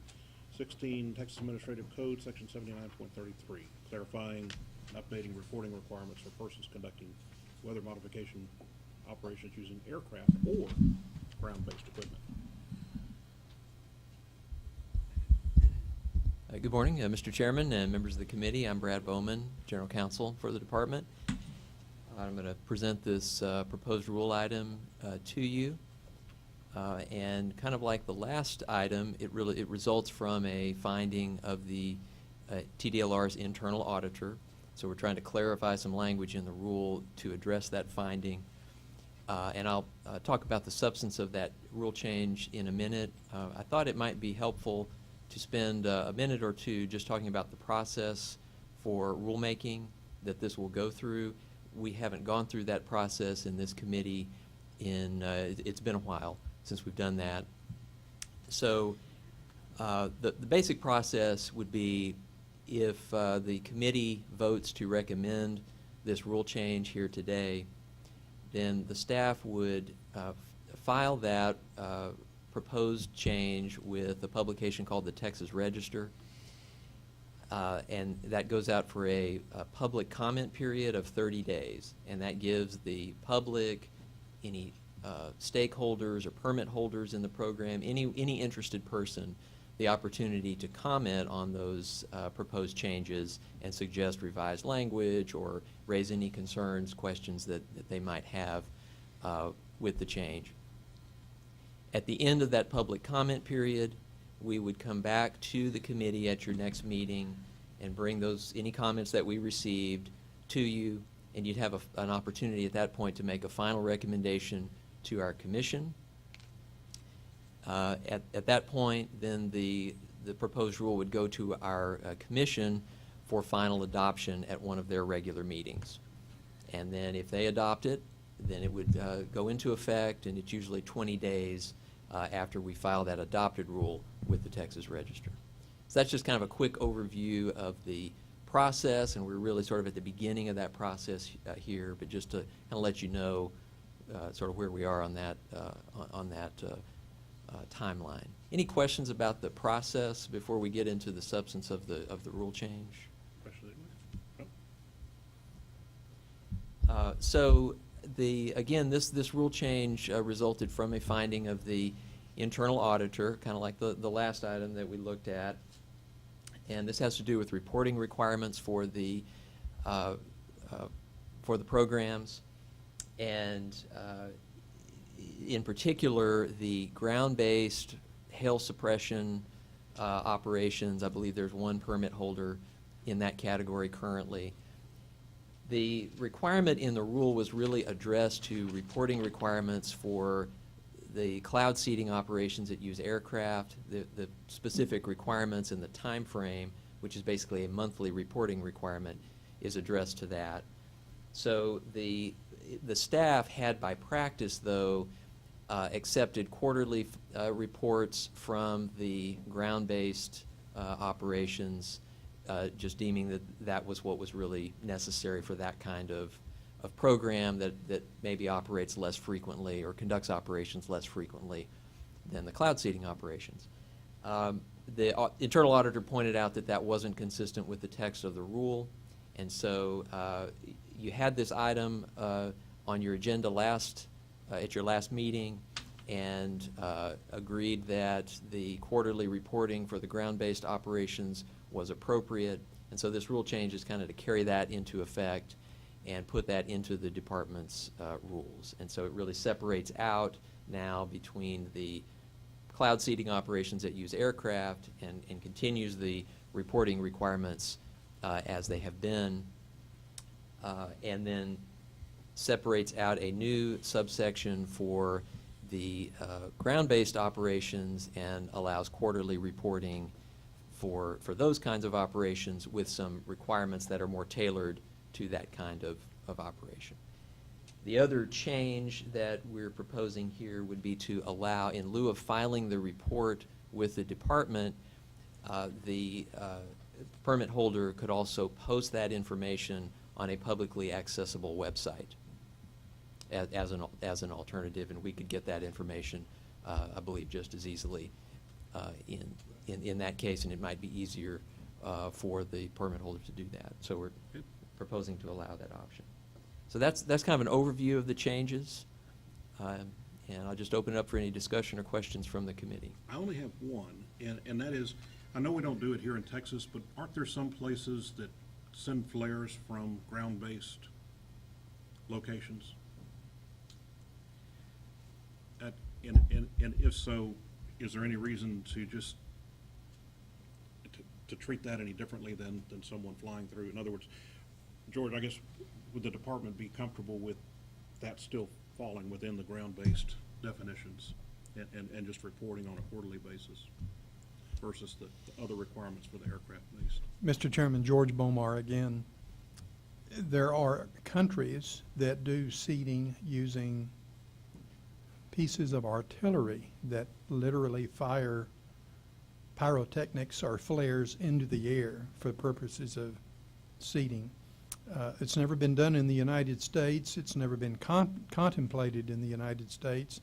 16 Texas Administrative Code, Section 79.33, clarifying and updating reporting requirements for persons conducting weather modification operations using aircraft or ground-based equipment. Good morning, Mr. Chairman and members of the committee. I'm Brad Bowman, General Counsel for the department. I'm going to present this proposed rule item to you. And kind of like the last item, it results from a finding of the TDLR's internal auditor. So we're trying to clarify some language in the rule to address that finding. And I'll talk about the substance of that rule change in a minute. I thought it might be helpful to spend a minute or two just talking about the process for rulemaking that this will go through. We haven't gone through that process in this committee in, it's been a while since we've done that. So the basic process would be if the committee votes to recommend this rule change here today, then the staff would file that proposed change with a publication called the Texas Register. And that goes out for a public comment period of 30 days. And that gives the public, any stakeholders or permit holders in the program, any interested person, the opportunity to comment on those proposed changes and suggest revised language or raise any concerns, questions that they might have with the change. At the end of that public comment period, we would come back to the committee at your next meeting and bring any comments that we received to you, and you'd have an opportunity at that point to make a final recommendation to our commission. At that point, then the proposed rule would go to our commission for final adoption at one of their regular meetings. And then if they adopt it, then it would go into effect, and it's usually 20 days after we file that adopted rule with the Texas Register. So that's just kind of a quick overview of the process, and we're really sort of at the beginning of that process here, but just to kind of let you know sort of where we are on that timeline. Any questions about the process before we get into the substance of the rule change? So again, this rule change resulted from a finding of the internal auditor, kind of like the last item that we looked at, and this has to do with reporting requirements for the programs, and in particular the ground-based hail suppression operations. I believe there's one permit holder in that category currently. The requirement in the rule was really addressed to reporting requirements for the cloud seeding operations that use aircraft, the specific requirements and the time frame, which is basically a monthly reporting requirement, is addressed to that. So the staff had by practice, though, accepted quarterly reports from the ground-based operations, just deeming that was what was really necessary for that kind of program that maybe operates less frequently or conducts operations less frequently than the cloud seeding operations. The internal auditor pointed out that wasn't consistent with the text of the rule, and so you had this item on your agenda at your last meeting and agreed that the quarterly reporting for the ground-based operations was appropriate. And so this rule change is kind of to carry that into effect and put that into the department's rules. And so it really separates out now between the cloud seeding operations that use aircraft and continues the reporting requirements as they have been, and then separates out a new subsection for the ground-based operations and allows quarterly reporting for those kinds of operations with some requirements that are more tailored to that kind of operation. The other change that we're proposing here would be to allow, in lieu of filing the report with the department, the permit holder could also post that information on a publicly accessible website as an alternative, and we could get that information, I believe, just as easily in that case, and it might be easier for the permit holder to do that. So we're proposing to allow that option. So that's kind of an overview of the changes, and I'll just open it up for any discussion or questions from the committee. I only have one, and that is, I know we don't do it here in Texas, but aren't there some places that send flares from ground-based locations? And if so, is there any reason to just to treat that any differently than someone flying through? In other words, George, I guess, would the department be comfortable with that still falling within the ground-based definitions and just reporting on a quarterly basis versus the other requirements for the aircraft-based? Mr. Chairman, George Bomar again. There are countries that do seeding using pieces of artillery that literally fire pyrotechnics or flares into the air for purposes of seeding. It's never been done in the United States. It's never been contemplated in the United States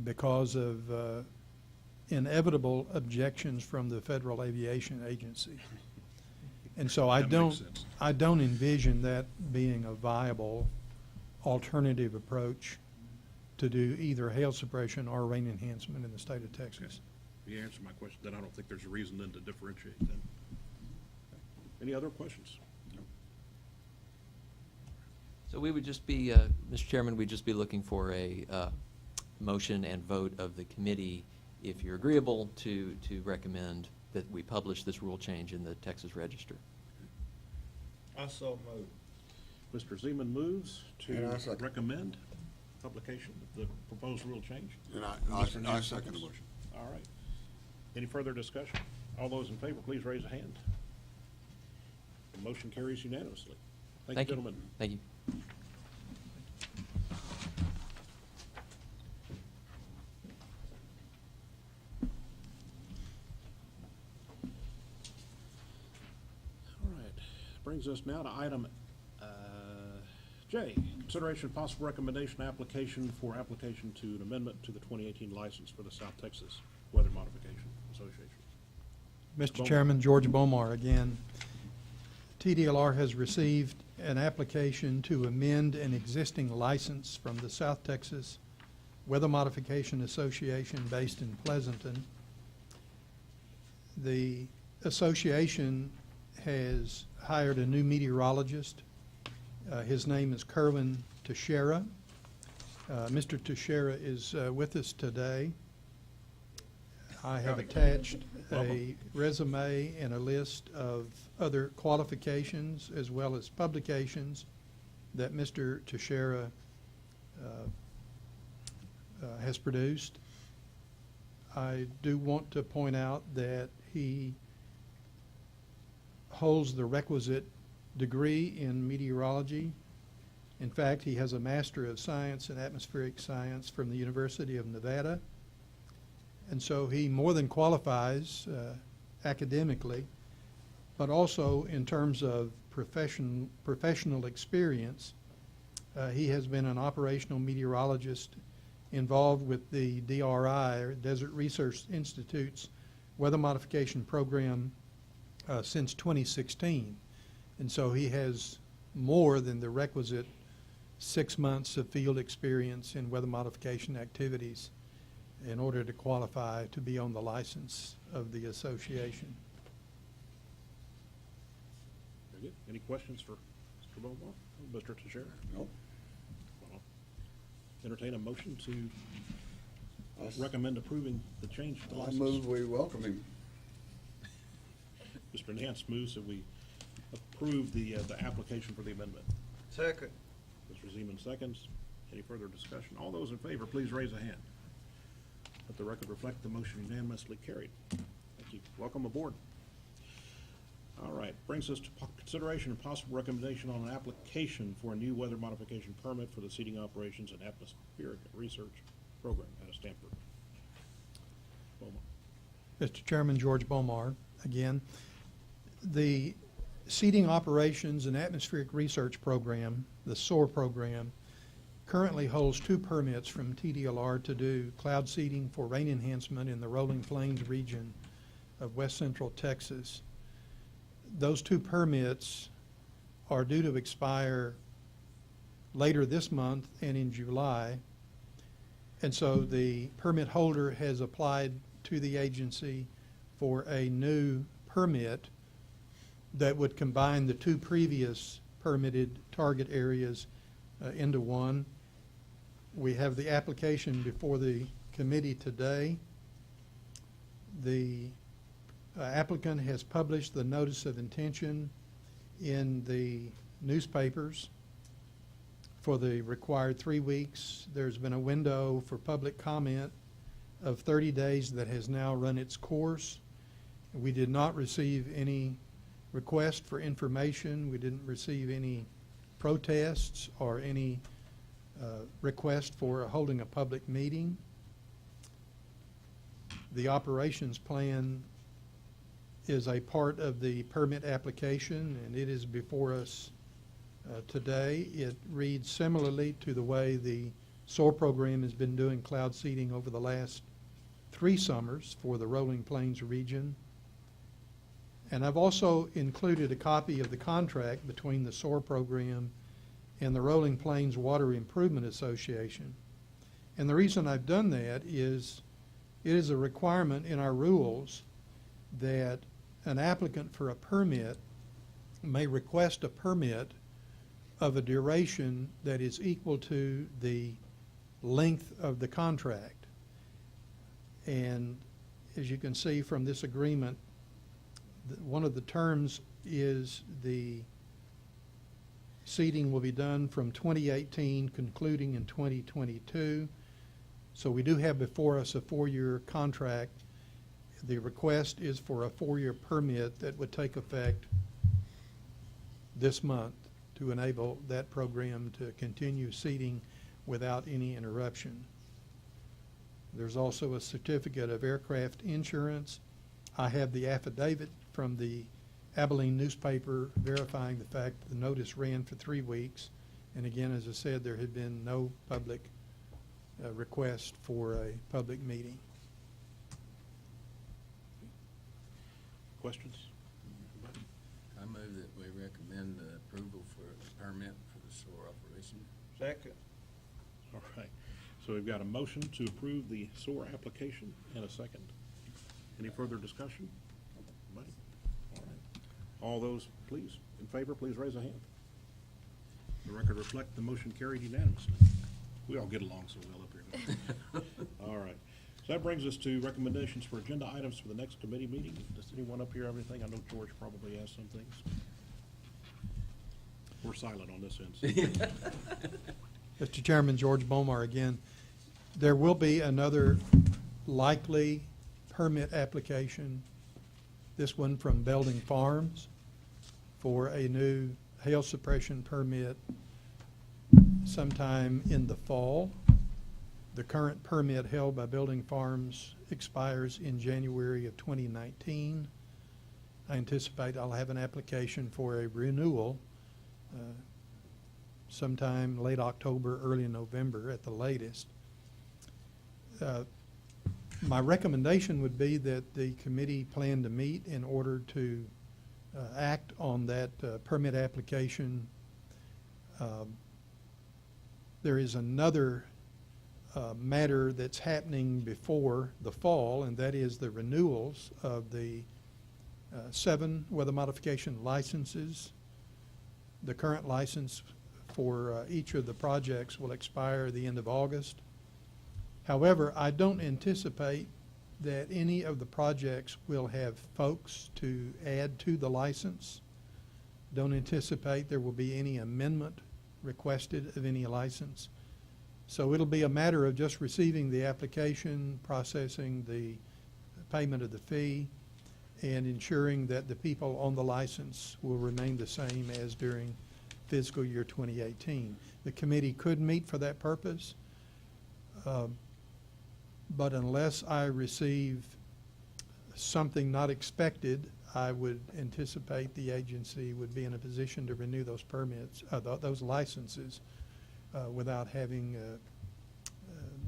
because of inevitable objections from the Federal Aviation Agency. And so I That makes sense. don't envision that being a viable alternative approach to do either hail suppression or rain enhancement in the state of Texas. You answered my question, then I don't think there's a reason then to differentiate then. Any other questions? So we would just be, Mr. Chairman, we'd just be looking for a motion and vote of the committee, if you're agreeable, to recommend that we publish this rule change in the Texas Register. I so move. Mr. Zeman moves And I to second. recommend publication of the proposed rule change. And Mr. I Nance second the seconds. motion. All right. Any further discussion? All those in favor, please raise a hand. The motion carries unanimously. Thank you, gentlemen. Thank you. All right. Brings us now to item J, consideration of possible recommendation application to an amendment to the 2018 license for the South Texas Weather Modification Association. Mr. Bomar. Chairman, George Bomar again. TDLR has received an application to amend an existing license from the South Texas Weather Modification Association based in Pleasanton. The association has hired a new meteorologist. His name is Kerwin Teixeira. Mr. Teixeira is with us today. I have attached a resume and a list of other qualifications as well as publications that Mr. Teixeira has produced. I do want to point out that he holds the requisite degree in meteorology. In fact, he has a Master of Science in Atmospheric Science from the University of Nevada. And so he more than qualifies academically, but also in terms of professional experience. He has been an operational meteorologist involved with the DRI, or Desert Research Institute's weather modification program since 2016. And so he has more than the requisite 6 months of field experience in weather modification activities in order to qualify to be on the license of the association. Very good. Any questions for Mr. Beaumont? Mr. Teixeira? No. Well, entertain a motion to recommend approving the change to the I license. move we welcome him. Mr. Nance moves that we approve the application for the amendment. Second. Mr. Zeman seconds. Any further discussion? All those in favor, please raise a hand. Let the record reflect the motion unanimously carried. Thank you. Welcome aboard. All right, brings us to consideration and possible recommendation on an application for a new weather modification permit for the seeding operations and atmospheric research program out of Stanford. Beaumont. Mr. Chairman, George Bomar again. The Seeding Operations and Atmospheric Research Program, the SOAR program, currently holds 2 permits from TDLR to do cloud seeding for rain enhancement in the Rolling Plains region of west central Texas. Those 2 permits are due to expire later this month and in July. And so the permit holder has applied to the agency for a new permit that would combine the 2 previous permitted target areas into one. We have the application before the committee today. The applicant has published the notice of intention in the newspapers for the required 3 weeks. There's been a window for public comment of 30 days that has now run its course. We did not receive any request for information. We didn't receive any protests or any request for holding a public meeting. The operations plan is a part of the permit application, and it is before us today. It reads similarly to the way the SOAR program has been doing cloud seeding over the last 3 summers for the Rolling Plains region. And I've also included a copy of the contract between the SOAR program and the Rolling Plains Water Improvement Association. And the reason I've done that is it is a requirement in our rules that an applicant for a permit may request a permit of a duration that is equal to the length of the contract. And as you can see from this agreement, one of the terms is the seeding will be done from 2018, concluding in 2022. So we do have before us a 4-year contract. The request is for a 4-year permit that would take effect this month to enable that program to continue seeding without any interruption. There's also a certificate of aircraft insurance. I have the affidavit from the Abilene newspaper verifying the fact that the notice ran for 3 weeks. And again, as I said, there had been no public request for a public meeting. Questions? I move that we recommend the approval for the permit for the SOAR operation. Second. All right. So we've got a motion to approve the SOAR application and a second. Any further discussion? Anybody? All right. All those, please, in favor, please raise a hand. The record reflect the motion carried unanimously. We all get along so well up here, don't we? All right. So that brings us to recommendations for agenda items for the next committee meeting. Does anyone up here have anything? I know George probably has some things. We're silent on this end. Mr. Chairman, George Bomar again. There will be another likely permit application, this one from Belding Farms, for a new hail suppression permit sometime in the fall. The current permit held by Belding Farms expires in January of 2019. I anticipate I'll have an application for a renewal sometime late October, early November at the latest. My recommendation would be that the committee plan to meet in order to act on that permit application there is another matter that's happening before the fall, and that is the renewals of the 7 weather modification licenses. The current license for each of the projects will expire the end of August. However, I don't anticipate that any of the projects will have folks to add to the license. Don't anticipate there will be any amendment requested of any license. So it'll be a matter of just receiving the application, processing the payment of the fee, and ensuring that the people on the license will remain the same as during fiscal year 2018. The committee could meet for that purpose, but unless I receive something not expected, I would anticipate the agency would be in a position to renew those permits, those licenses, without having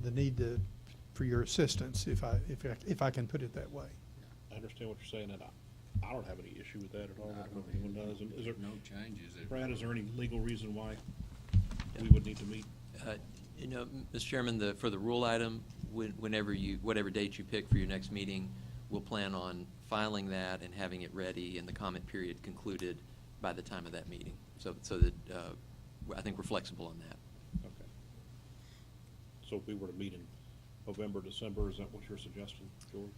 the need for your assistance, if I can put it that way. I understand what you're saying, and I don't have any issue with that at all. I don't know if anyone does. And is there, No changes. Brad, is there any legal reason why we would need to meet? You know, Mr. Chairman, for the rule item, whatever date you pick for your next meeting, we'll plan on filing that and having it ready and the comment period concluded by the time of that meeting. So that I think we're flexible on that. Okay. So if we were to meet in November, December, is that what you're suggesting, George?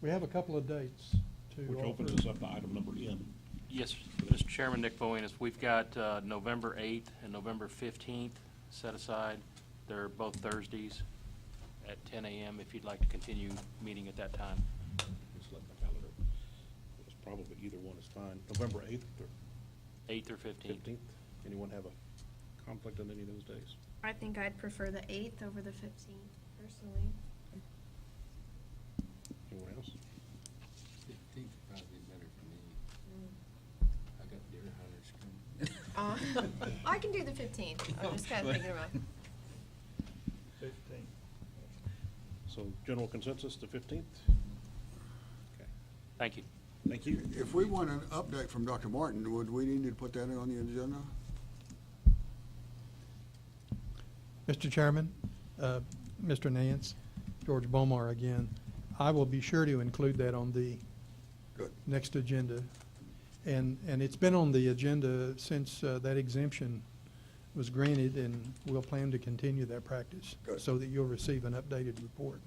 We have a couple of dates to Which offer. opens us up to item number N. Yes, Mr. Chairman, Nick Bowinas, we've got November 8th and November 15th set aside. They're both Thursdays at 10 a.m. if you'd like to continue meeting at that time. Just look at my calendar. It's probably either one is fine. November 8th or 8th or 15th. 15th? Anyone have a conflict on any of those days? I think I'd prefer the 8th over the 15th, personally. Anyone else? 15th would probably be better for me. I got deer hunters coming. I can do the 15th. I'm just kind of thinking about. So general consensus, the 15th? Okay. Thank you. Thank you. If we want an update from Dr. Martin, would we need to put that on the agenda? Mr. Chairman, Mr. Nance, George Bomar again, I will be sure to include that on the Good. next agenda. And it's been on the agenda since that exemption was granted, and we'll plan to continue that practice Good. so that you'll receive an updated report.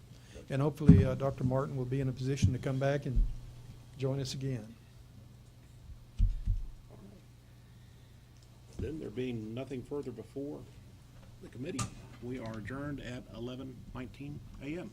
And hopefully Dr. Martin will be in a position to come back and join us again. All right. Then, there being nothing further before the committee, we are adjourned at 11:19 a.m.